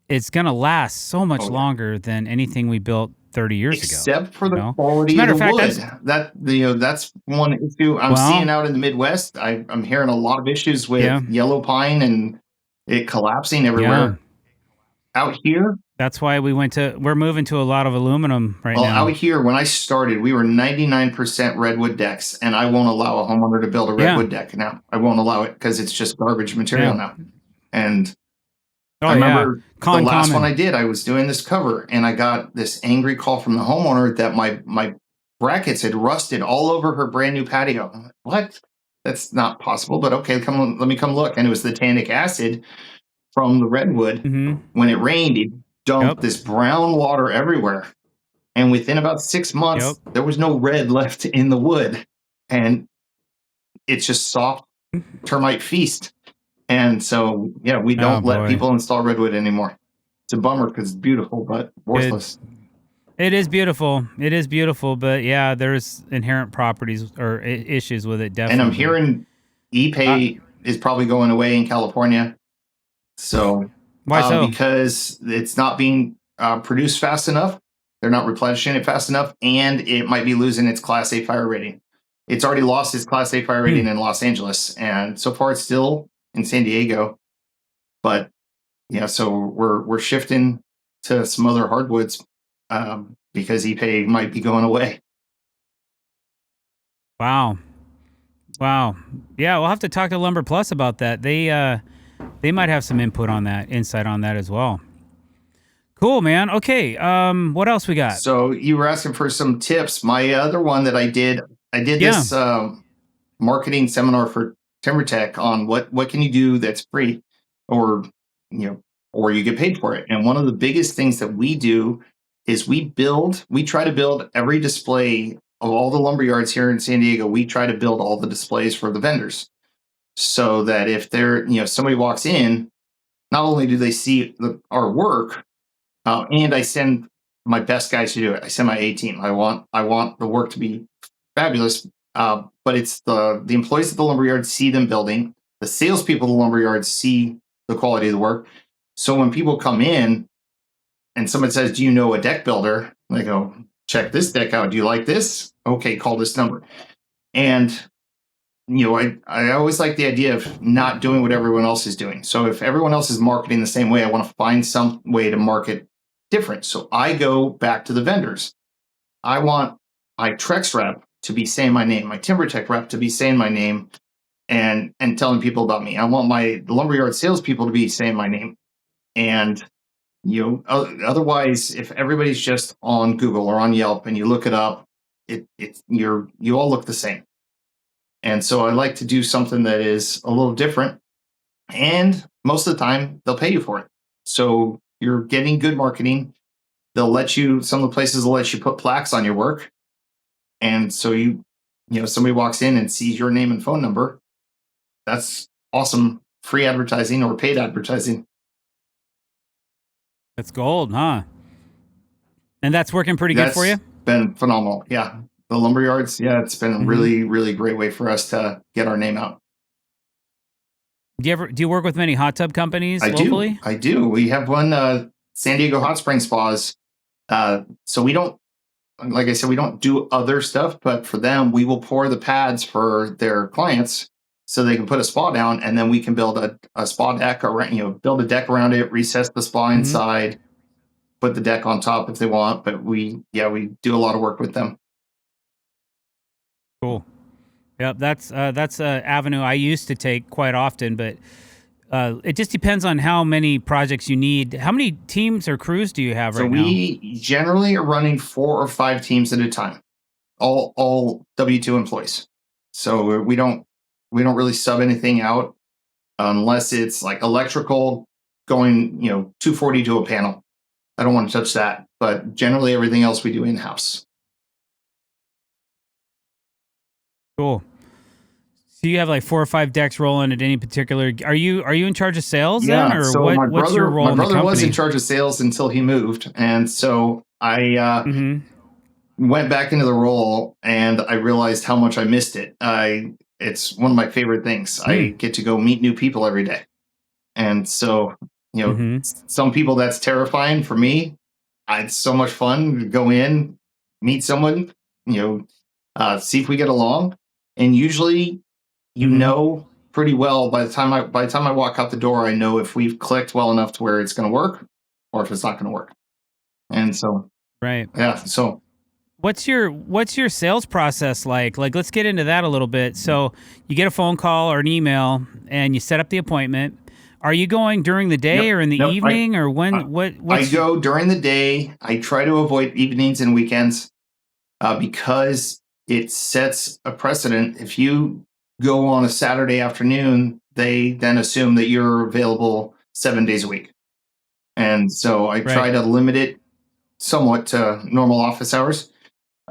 It's gonna last so much longer than anything we built 30 years ago. Except for the quality of the wood. That's one issue I'm seeing out in the Midwest. I'm hearing a lot of issues with yellow pine and it collapsing everywhere. Out here, that's why we're moving to a lot of aluminum now. Out here, when I started, we were 99% redwood decks, and I won't allow a homeowner to build a redwood deck now. I won't allow it because it's just garbage material now. And I remember the last one I did, I was doing this cover, and I got this angry call from the homeowner that my brackets had rusted all over her brand new patio. I'm like, what? That's not possible, but okay, let me come look. And it was the tannic acid from the redwood. When it rained, it dumped this brown water everywhere. And within about 6 months, there was no red left in the wood. And it's just soft termite feast. And so, we don't let people install redwood anymore. It's a bummer because it's beautiful, but worthless. It is beautiful. It is beautiful, but there's inherent properties or issues with it, definitely. And I'm hearing EPA is probably going away in California. So, why so? Because it's not being produced fast enough. They're not replenishing it fast enough, and it might be losing its Class A fire rating. It's already lost its Class A fire rating in Los Angeles, and so far it's still in San Diego. But so we're shifting to some other hardwoods because EPA might be going away. Wow. Yeah, we'll have to talk to Lumber Plus about that. They might have some input on that, insight on that as well. Cool, man. Okay, what else we got? So you were asking for some tips. My other one that I did this marketing seminar for TimberTech on what can you do that's free, or you get paid for it. And one of the biggest things that we do is we try to build every display of all the lumber yards here in San Diego. We try to build all the displays for the vendors, so that if somebody walks in, not only do they see our work, and I send my best guys to do it. I send my A team. I want the work to be fabulous, but it's the employees at the lumberyard see them building. The salespeople at the lumberyard see the quality of the work. So when people come in and someone says, "Do you know a deck builder?" They go, "Check this deck out. Do you like this? Okay, call this number." And I always like the idea of not doing what everyone else is doing. So if everyone else is marketing the same way, I want to find some way to market different. So I go back to the vendors. I want my Trex rep to be saying my name, my TimberTech rep to be saying my name and telling people about me. I want the lumberyard salespeople to be saying my name. And otherwise, if everybody's just on Google or on Yelp and you look it up, you all look the same. And so I like to do something that is a little different. And most of the time, they'll pay you for it. So you're getting good marketing. They'll let you, some of the places will let you put plaques on your work. And so somebody walks in and sees your name and phone number. That's awesome free advertising or paid advertising. That's gold, huh? And that's working pretty good for you? Been phenomenal. Yeah. The lumberyards, yeah, it's been a really, really great way for us to get our name out. Do you work with many hot tub companies locally? I do. We have one, San Diego Hot Spring Spas. So we don't, like I said, we don't do other stuff, but for them, we will pour the pads for their clients so they can put a spa down, and then we can build a spa deck around, build a deck around it, recess the spa inside, put the deck on top if they want. But we do a lot of work with them. Cool. Yep, that's an avenue I used to take quite often, but it just depends on how many projects you need. How many teams or crews do you have right now? So we generally are running 4 or 5 teams at a time, all W-2 employees. So we don't really sub anything out unless it's like electrical going 240 to a panel. I don't want to touch that, but generally everything else we do in-house. Cool. So you have like 4 or 5 decks rolling at any particular. Are you in charge of sales then, or so what's your role in the company? My brother was in charge of sales until he moved, and so I went back into the role, and I realized how much I missed it. It's one of my favorite things. I get to go meet new people every day, and so some people that's terrifying. For me, it's so much fun to go in, meet someone, see if we get along, and usually pretty well by the time I walk out the door, I know if we've clicked well enough to where it's going to work or if it's not going to work. And so right, yeah. So what's your sales process like? Like, let's get into that a little bit. So you get a phone call or an email and you set up the appointment. Are you going during the day or in the evening or when? I go during the day. I try to avoid evenings and weekends because it sets a precedent. If you go on a Saturday afternoon, they then assume that you're available 7 days a week. And so I try to limit it somewhat to normal office hours.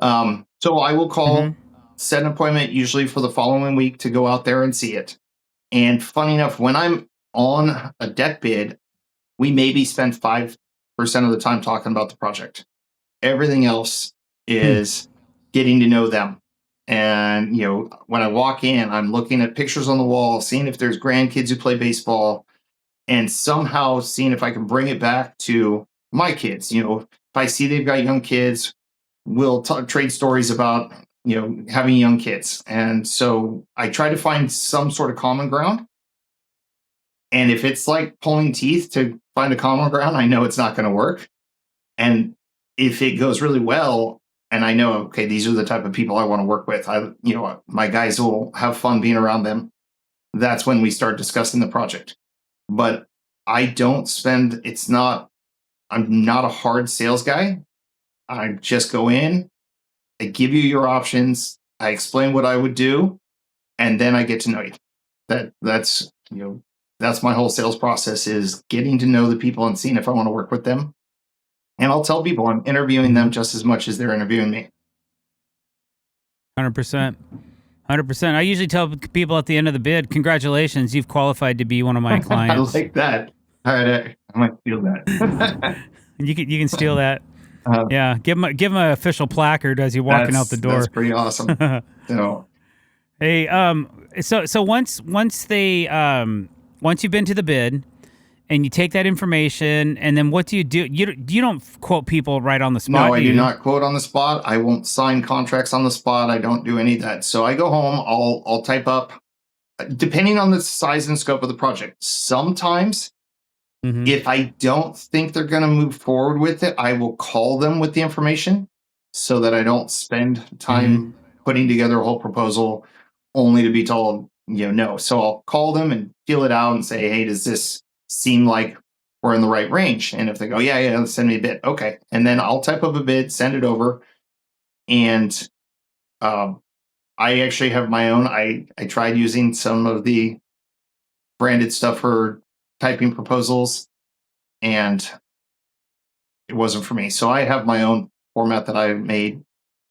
So I will call, set an appointment usually for the following week to go out there and see it. And funny enough, when I'm on a deck bid, we maybe spend 5% of the time talking about the project. Everything else is getting to know them. And, when I walk in, I'm looking at pictures on the wall, seeing if there's grandkids who play baseball, and somehow seeing if I can bring it back to my kids. If I see they've got young kids, we'll trade stories about, having young kids. And so I try to find some sort of common ground. And if it's like pulling teeth to find a common ground, I know it's not going to work. And if it goes really well, and I know, okay, these are the type of people I want to work with, my guys will have fun being around them, that's when we start discussing the project. But I don't spend, I'm not a hard sales guy. I just go in, I give you your options, I explain what I would do, and then I get to know you. That's my whole sales process, is getting to know the people and seeing if I want to work with them. And I'll tell people I'm interviewing them just as much as they're interviewing me. 100%. 100%. I usually tell people at the end of the bid, congratulations, you've qualified to be one of my clients. I like that. All right, I might steal that. You can steal that. Yeah, give them an official placard as you're walking out the door. That's pretty awesome. Hey, so once you've been to the bid and you take that information, and then what do? You don't quote people right on the spot. No, I do not quote on the spot. I won't sign contracts on the spot. I don't do any of that. So I go home, I'll type up, depending on the size and scope of the project. Sometimes if I don't think they're going to move forward with it, I will call them with the information so that I don't spend time putting together a whole proposal only to be told, no. So I'll call them and feel it out and say, hey, does this seem like we're in the right range? And if they go, yeah, send me a bid. Okay. And then I'll type up a bid, send it over. And I actually have my own. I tried using some of the branded stuff for typing proposals, and it wasn't for me. So I have my own format that I made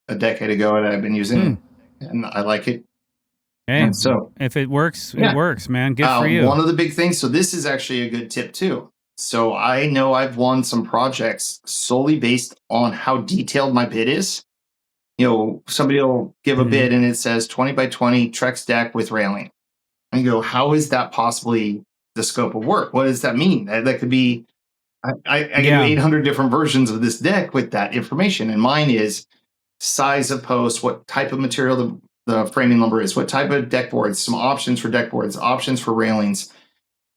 a decade ago, and I've been using, and I like it. Hey, And so if it works, it yeah, works, man. Good for you. one of the big things. So this is actually a good tip too. So I know I've won some projects solely based on how detailed my bid is. Somebody will give a bid and it says 20 by 20 Trex deck with railing. And you go, how is that possibly the scope of work? What does that mean? That could be, I can do 800 different versions of this deck with that information. And mine is size of post, what type of material the framing lumber is, what type of deck boards, some options for deck boards, options for railings,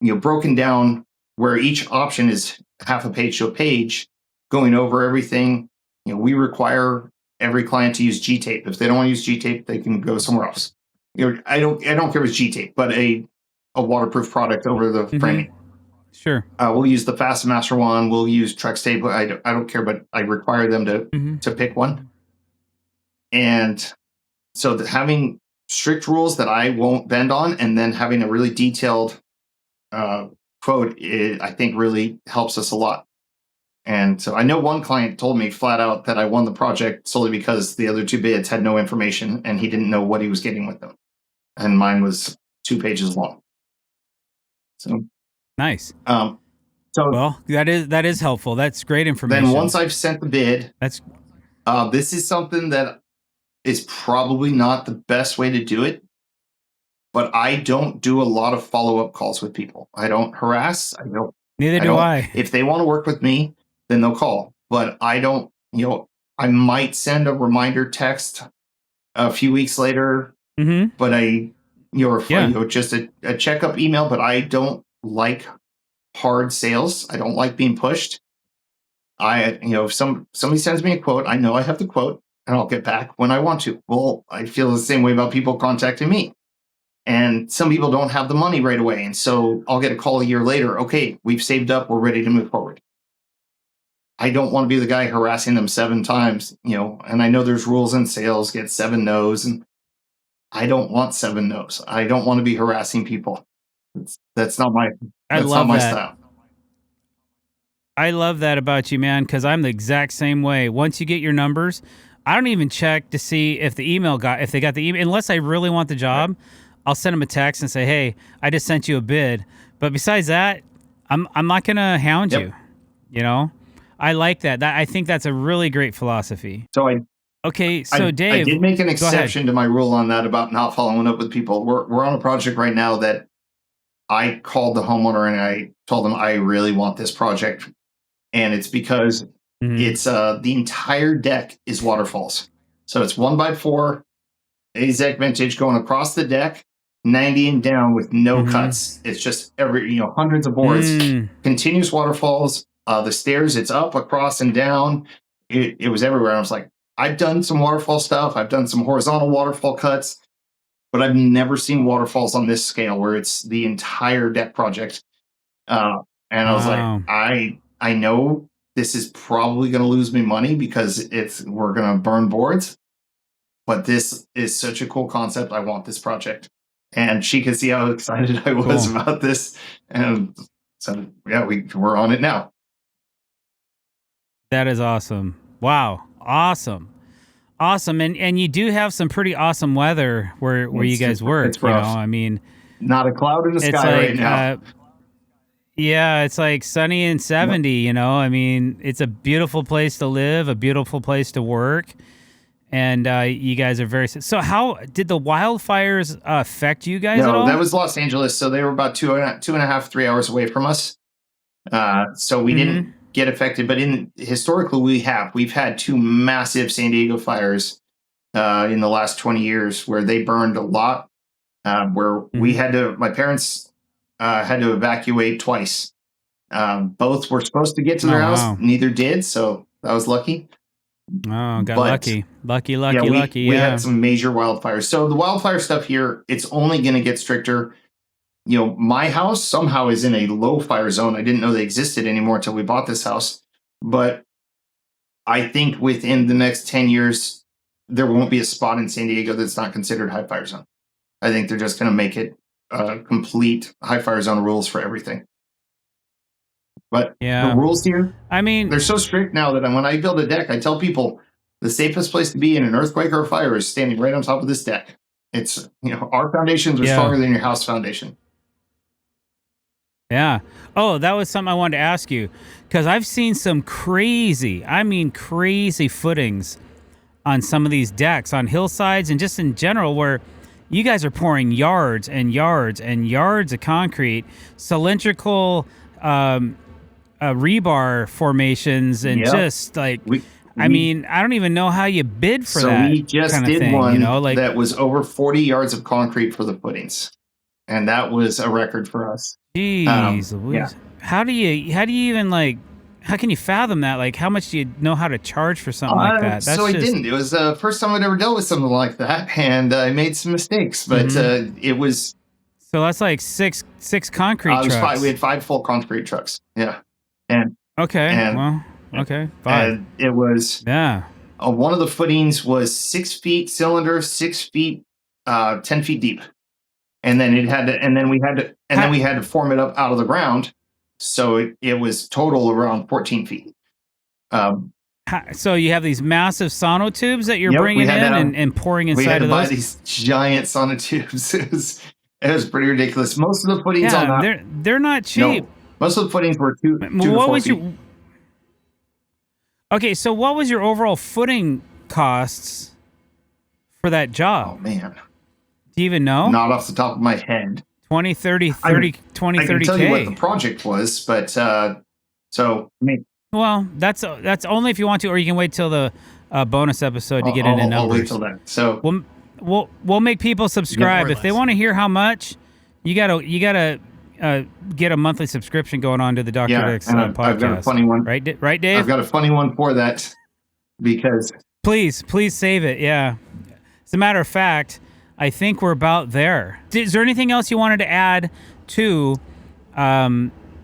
broken down where each option is half a page to a page, going over everything. We require every client to use G-tape. If they don't want to use G-tape, they can go somewhere else. I don't care if it's G-tape, but a waterproof product over the framing. Sure. We'll use the Fast Master one. We'll use Trex tape. I don't care, but I require them to pick one. And so having strict rules that I won't bend on, and then having a really detailed quote, I think really helps us a lot. And so I know one client told me flat out that I won the project solely because the other two bids had no information and he didn't know what he was getting with them. And mine was 2 pages long. So nice. So that is helpful. That's great information. Then once I've sent the bid, this is something that is probably not the best way to do it, but I don't do a lot of follow-up calls with people. I don't harass. Neither do I. If they want to work with me, then they'll call. But I don't, I might send a reminder text a few weeks later, but just a checkup email, but I don't like hard sales. I don't like being pushed. If somebody sends me a quote, I know I have the quote and I'll get back when I want to. Well, I feel the same way about people contacting me. And some people don't have the money right away. And so I'll get a call a year later. Okay, we've saved up. We're ready to move forward. I don't want to be the guy harassing them 7 times, and I know there's rules in sales, get 7 no's. And I don't want 7 no's. I don't want to be harassing people. That's not my style. I love that about you, man, because I'm the exact same way. Once you get your numbers, I don't even check to see if they got the email, unless I really want the job. Right. I'll send them a text and say, "Hey, I just sent you a bid." But besides that, I'm not gonna hound you. I like that. I think that's a really great philosophy. So Dave, I did make an exception to my rule on that about not following up with people. We're on a project right now that I called the homeowner and I told them I really want this project, and it's because it's the entire deck is waterfalls. So it's 1x4 AZEC vintage going across the deck, 90 and down with no cuts. It's just hundreds of boards, continuous waterfalls. The stairs, it's up, across, and down. It was everywhere. I was like, I've done some waterfall stuff. I've done some horizontal waterfall cuts, but I've never seen waterfalls on this scale where it's the entire deck project. And I was like, I know this is probably going to lose me money because we're going to burn boards, but this is such a cool concept. I want this project. And she could see how excited I was about this. And so, yeah, we're on it now. That is awesome. Wow. Awesome. And you do have some pretty awesome weather where you guys work. It's rough. I mean, not a cloud in the sky right now. Yeah, it's like sunny and 70, I mean, it's a beautiful place to live, a beautiful place to work. And you guys are very... So how did the wildfires affect you guys at all? No, that was Los Angeles. So they were about 2.5, 3 hours away from us. So we didn't get affected. But historically, we've had 2 massive San Diego fires in the last 20 years where they burned a lot, where my parents had to evacuate twice. Both were supposed to get to their house. Neither did. So that was lucky. Oh, lucky. We had some major wildfires. So the wildfire stuff here, it's only going to get stricter. My house somehow is in a low fire zone. I didn't know they existed anymore until we bought this house. But I think within the next 10 years, there won't be a spot in San Diego that's not considered high fire zone. I think they're just going to make it complete high fire zone rules for everything. But the rules here, I mean, they're so strict now that when I build a deck, I tell people the safest place to be in an earthquake or a fire is standing right on top of this deck. It's, our foundations are stronger than your house foundation. Yeah. Oh, that was something I wanted to ask you, because I've seen some crazy footings on some of these decks on hillsides and just in general, where you guys are pouring yards and yards and yards of concrete, cylindrical rebar formations, and just like, I mean, I don't even know how you bid for that. So we just kind of did thing, one like, that was over 40 yards of concrete for the footings, and that was a record for us. Jeez, Louise. How do you even how can you fathom that? Like, how much do you know how to charge for something like that? So I didn't. It was the first time I'd ever dealt with something like that, and I made some mistakes, but it was. So that's like six concrete trucks. We had 5 full concrete trucks. Yeah. And okay. Okay. 5. And it was one of the footings was 6 feet cylinder, 6 feet, 10 feet deep, and then we had to form it up out of the ground, so it was total around 14 feet. So you have these massive sonotubes that you're bringing in and pouring inside of those. We had to buy these giant sonotubes. It was pretty ridiculous. Most of the footings they're not cheap. No, most of the footings were 2 to 4 feet. Okay, so what was your overall footing costs for that job? Oh, man. Do you even know? Not off the top of my head. 20, 30, 30, 20, 30K. I can tell you what the project was, but well, that's only if you want to, or you can wait till the bonus episode to get into numbers. I'll wait till then. So we'll make people subscribe if they want to hear how much. You gotta get a monthly subscription going on to the Dr. Dex podcast. I've got a funny one, right, Dave? I've got a funny one for that, because please save it. Yeah, as a matter of fact, I think we're about there. Is there anything else you wanted to add to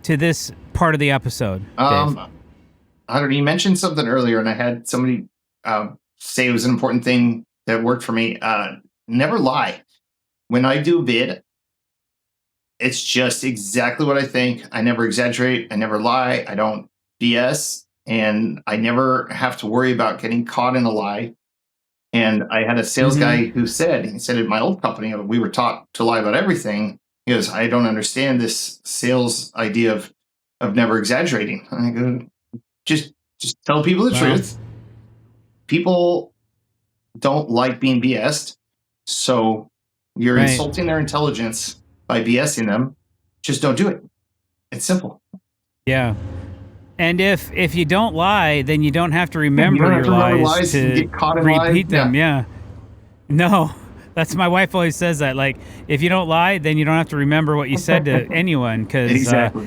this part of the episode, Dave? I don't know. You mentioned something earlier, and I had somebody say it was an important thing that worked for me. Never lie. When I do bid, it's just exactly what I think. I never exaggerate. I never lie. I don't BS. And I never have to worry about getting caught in a lie. And I had a sales guy who said, at my old company, we were taught to lie about everything. He goes, I don't understand this sales idea of never exaggerating. And I go, just tell people the truth. People don't like being BS'd. So you're insulting their intelligence by BSing them. Just don't do it. It's simple. Yeah. And if you don't lie, then you don't have to remember your lies to get caught in repeat them. Yeah. No, that's my wife always says that. Like, if you don't lie, then you don't have to remember what you said to anyone, because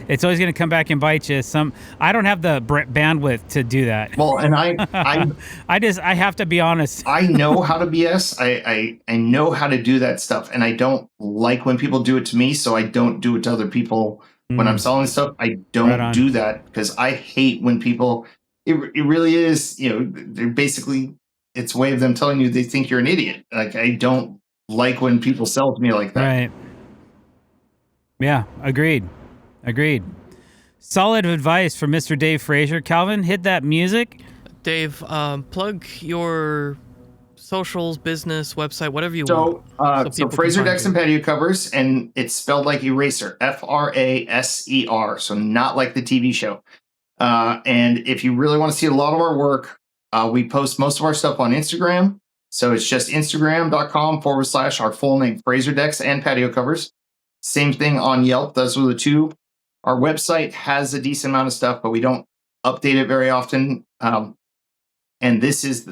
it's always going to come back and bite you. I don't have the bandwidth to do that. Well, and I have to be honest. I know how to BS. I know how to do that stuff, and I don't like when people do it to me, so I don't do it to other people. When I'm selling stuff, I don't do that, because I hate when people. It really is. They're basically, it's a way of them telling you they think you're an idiot. Like, I don't like when people sell to me like that. Right. Yeah. Agreed. Solid advice from Mr. Dave Fraser. Calvin, hit that music. Dave, plug your socials, business, website, whatever you want. So Fraser Decks and Patio Covers, and it's spelled like eraser, Fraser. So not like the TV show. And if you really want to see a lot of our work, we post most of our stuff on Instagram. So it's just Instagram.com/ our full name, Fraser Decks and Patio Covers. Same thing on Yelp. Those are the two. Our website has a decent amount of stuff, but we don't update it very often. And this is,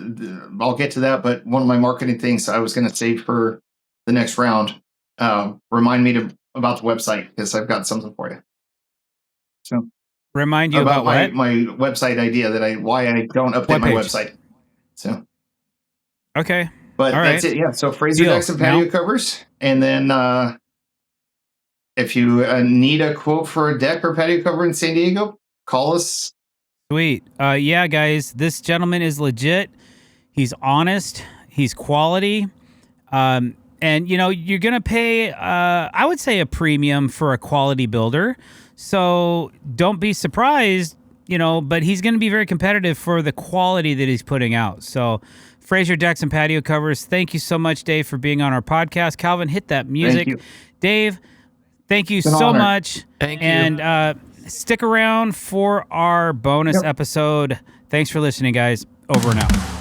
I'll get to that, but one of my marketing things I was going to save for the next round, remind me about the website, because I've got something for you. So remind you about my what? My website idea why I don't update my website. So okay, but that's it. Yeah. So Fraser Decks and Patio Covers, and then if you need a quote for a deck or patio cover in San Diego, call us. Sweet. Yeah, guys, this gentleman is legit. He's honest. He's quality. And, you know, you're going to pay, I would say, a premium for a quality builder. So don't be surprised, you know, but he's going to be very competitive for the quality that he's putting out. So Fraser Decks and Patio Covers, thank you so much, Dave, for being on our podcast. Calvin, hit that music. Thank you. Dave, thank you It's an so honor. much. Thank you. And stick around for our bonus episode. Thanks for listening, guys. Over and out.